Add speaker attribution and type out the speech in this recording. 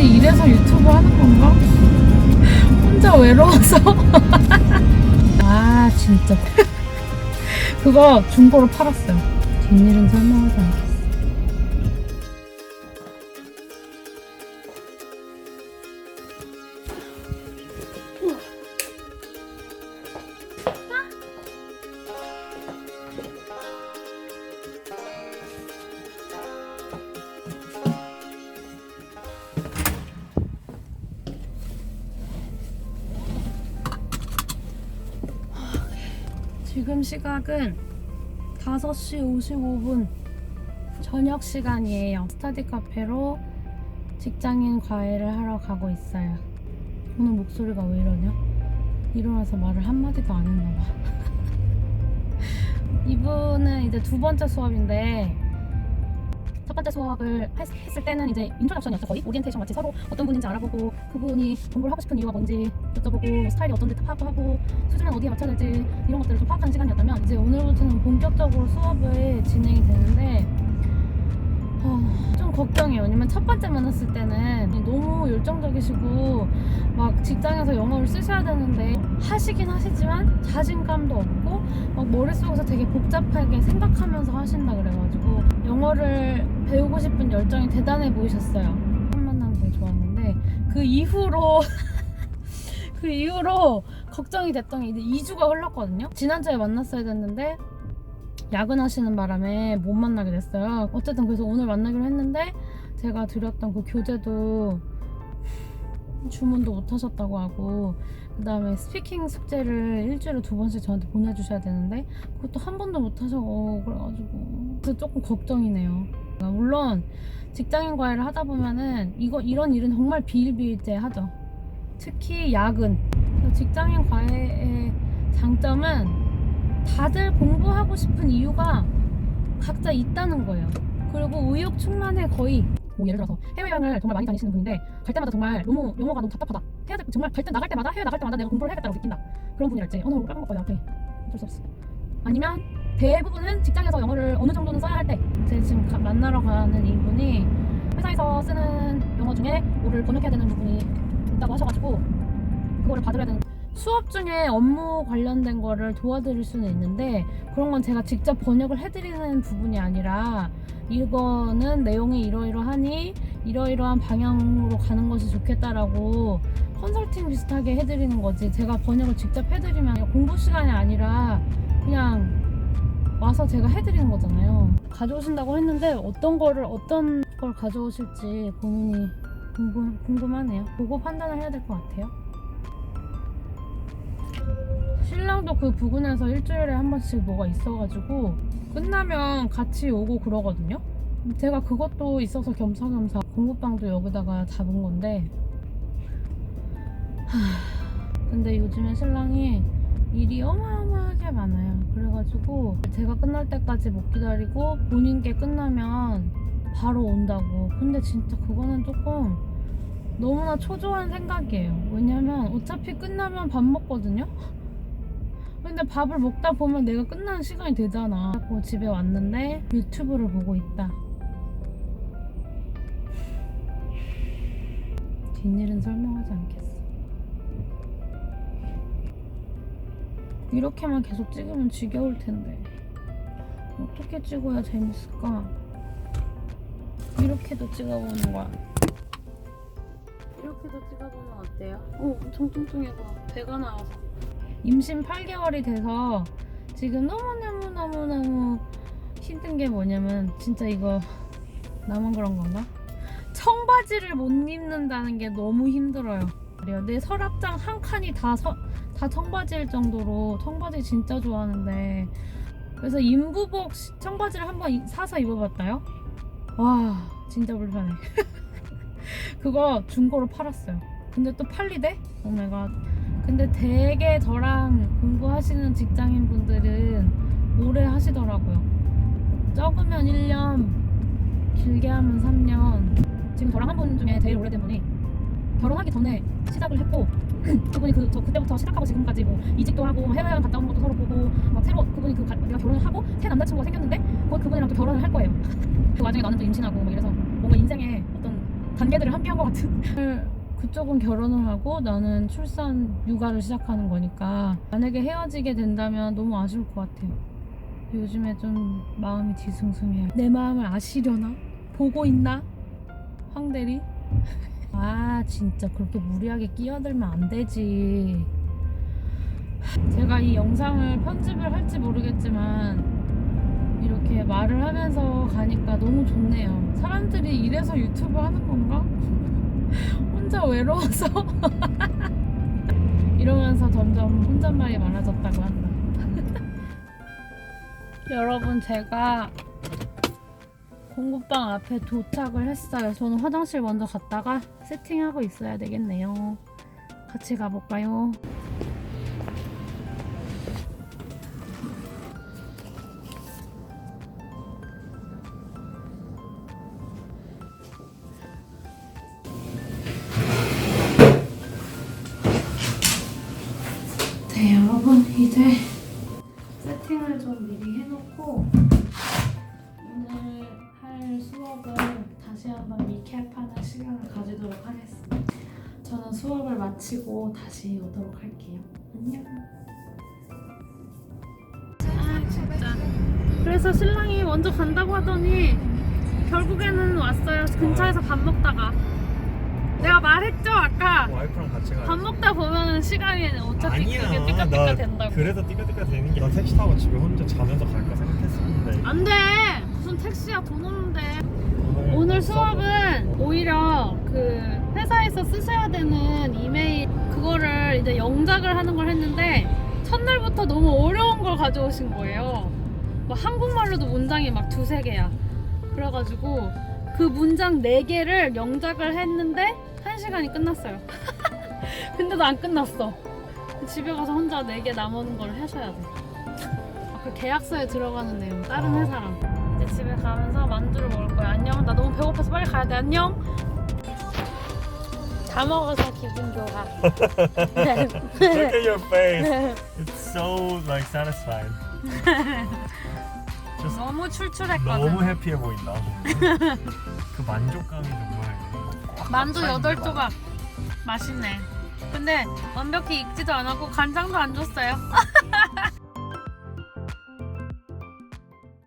Speaker 1: 이래서 유튜브 하는 건가? 혼자 외로워서. 아 진짜 그거 중고로 팔았어요. 뒷일은 설명하지 않겠어. 지금 시각은 5시 55분 저녁 시간이에요. 스터디 카페로 직장인 과외를 하러 가고 있어요. 오늘 목소리가 왜 이러냐? 일어나서 말을 한마디도 안 했나봐. 이분은 이제 두 번째 수업인데 첫 번째 수업을 했을 때는 이제 인트로덕션이었죠. 거의 오리엔테이션 같이 서로 어떤 분인지 알아보고 그분이 공부를 하고 싶은 이유가 뭔지 여쭤보고 스타일이 어떤지 파악하고 수준은 어디에 맞춰야 될지 이런 것들을 좀 파악하는 시간이었다면 이제 오늘부터는 본격적으로 수업을 진행이 되는데 좀 걱정해요. 왜냐면 첫 번째 만났을 때는 너무 열정적이시고 막 직장에서 영어를 쓰셔야 되는데 하시긴 하시지만 자신감도 없고 막 머릿속에서 되게 복잡하게 생각하면서 하신다 그래가지고 영어를 배우고 싶은 열정이 대단해 보이셨어요. 첫 만남 되게 좋았는데 그 이후로 그 이후로 걱정이 됐던 게 이제 2주가 흘렀거든요. 지난주에 만났어야 됐는데 야근하시는 바람에 못 만나게 됐어요. 어쨌든 그래서 오늘 만나기로 했는데 제가 드렸던 그 교재도 주문도 못 하셨다고 하고 그 다음에 스피킹 숙제를 일주일에 2번씩 저한테 보내주셔야 되는데 그것도 한 번도 못 하셔고 그래가지고 그래서 조금 걱정이네요. 물론 직장인 과외를 하다 보면은 이런 일은 정말 비일비재하죠. 특히 야근. 직장인 과외의 장점은 다들 공부하고 싶은 이유가 각자 있다는 거예요. 그리고 의욕 충만해 거의. 뭐 예를 들어서 해외여행을 정말 많이 다니시는 분인데 갈 때마다 정말 너무 영어가 너무 답답하다. 해야 될 정말 나갈 때마다 해외 나갈 때마다 내가 공부를 해야겠다고 느낀다. 그런 분이랄지 나 오늘 까먹을 거야. 어쩔 수 없어. 아니면 대부분은 직장에서 영어를 어느 정도는 써야 할 때 제가 지금 만나러 가는 이분이 회사에서 쓰는 영어 중에 뭐를 번역해야 되는 부분이 있다고 하셔가지고 그거를 받으려야 되는 수업 중에 업무 관련된 거를 도와드릴 수는 있는데 그런 건 제가 직접 번역을 해드리는 부분이 아니라 이거는 내용이 이러이러하니 이러이러한 방향으로 가는 것이 좋겠다라고 컨설팅 비슷하게 해드리는 거지 제가 번역을 직접 해드리면 공부 시간이 아니라 그냥 와서 제가 해드리는 거잖아요. 가져오신다고 했는데 어떤 걸 가져오실지 고민이 궁금하네요. 보고 판단을 해야 될 것 같아요. 신랑도 그 부근에서 일주일에 한 번씩 뭐가 있어가지고 끝나면 같이 오고 그러거든요. 제가 그것도 있어서 겸사겸사 공부방도 여기다가 잡은 건데 근데 요즘에 신랑이 일이 어마어마하게 많아요. 그래가지고 제가 끝날 때까지 못 기다리고 본인 게 끝나면 바로 온다고. 근데 진짜 그거는 조금 너무나 초조한 생각이에요. 왜냐면 어차피 끝나면 밥 먹거든요. 근데 밥을 먹다 보면 내가 끝나는 시간이 되잖아. 그래서 집에 왔는데 유튜브를 보고 있다. 뒷일은 설명하지 않겠어. 이렇게만 계속 찍으면 지겨울 텐데 어떻게 찍어야 재밌을까? 이렇게도 찍어보는 거야. 이렇게도 찍어보면 어때요? 엄청 뚱뚱해서 배가 나와서. 임신 8개월이 돼서 지금 너무너무 힘든 게 뭐냐면 진짜 이거 나만 그런 건가? 청바지를 못 입는다는 게 너무 힘들어요. 내 서랍장 한 칸이 다 청바지일 정도로 청바지 진짜 좋아하는데 그래서 인부복 청바지를 한번 사서 입어봤다요? 와 진짜 불편해. 그거 중고로 팔았어요. 근데 또 팔리대? 오마이갓. 근데 되게 저랑 공부하시는 직장인 분들은 오래 하시더라고요. 적으면 1년, 길게 하면 3년. 지금 저랑 한 분 중에 제일 오래된 분이 결혼하기 전에 시작을 했고 그분이 그때부터 시작하고 지금까지 뭐 이직도 하고 해외여행 갔다 오는 것도 서로 보고 막 새로 그분이 내가 결혼을 하고 새 남자친구가 생겼는데 그분이랑 또 결혼을 할 거예요. 그 와중에 나는 또 임신하고 뭐 이래서 뭔가 인생에 어떤 단계들을 함께 한 것 같은. 그쪽은 결혼을 하고 나는 출산 육아를 시작하는 거니까 만약에 헤어지게 된다면 너무 아쉬울 것 같아요. 요즘에 좀 마음이 뒤숭숭해요. 내 마음을 아시려나? 보고 있나? 황대리? 아 진짜 그렇게 무리하게 끼어들면 안 되지. 제가 이 영상을 편집을 할지 모르겠지만 이렇게 말을 하면서 가니까 너무 좋네요. 사람들이 이래서 유튜브 하는 건가? 혼자 외로워서 이러면서 점점 혼잣말이 많아졌다고 한다. 여러분 제가 공구방 앞에 도착을 했어요. 저는 화장실 먼저 갔다가 세팅하고 있어야 되겠네요. 같이 가볼까요? 네 여러분 이제 세팅을 좀 미리 해놓고 오늘 할 수업을 다시 한번 리캡하는 시간을 가지도록 하겠습니다. 저는 수업을 마치고 다시 오도록 할게요. 안녕. 아 진짜. 그래서 신랑이 먼저 간다고 하더니 결국에는 왔어요. 근처에서 밥 먹다가. 내가 말했죠 아까.
Speaker 2: 와이프랑 같이 가야지.
Speaker 1: 밥 먹다 보면은 시간이 어차피
Speaker 2: 아니야,
Speaker 1: 그게 띠까띠까
Speaker 2: 나
Speaker 1: 된다고.
Speaker 2: 그래서 띠까띠까 되는 게 나 택시 타고 집에 혼자 자면서 갈까 생각했었는데
Speaker 1: 안돼 무슨 택시야 돈 없는데. 오늘 수업은 오히려 그 회사에서 쓰셔야 되는 이메일 그거를 이제 영작을 하는 걸 했는데 첫날부터 너무 어려운 걸 가져오신 거예요. 막 한국말로도 문장이 막 2-3개야. 그래가지고 그 문장 4개를 영작을 했는데 1시간이 끝났어요. 근데도 안 끝났어. 집에 가서 혼자 4개 남은 걸 하셔야 돼. 그 계약서에 들어가는 내용 다른 회사랑. 이제 집에 가면서 만두를 먹을 거야. 안녕. 나 너무 배고파서 빨리 가야 돼. 안녕. 다 먹어서 기분 좋아.
Speaker 2: Look at your face. It's so like satisfied.
Speaker 1: 너무 출출했거든.
Speaker 2: 너무 해피해 보인다. 그 만족감이 정말.
Speaker 1: 만두 8조각 맛있네. 근데 완벽히 익지도 않았고 간장도 안 줬어요.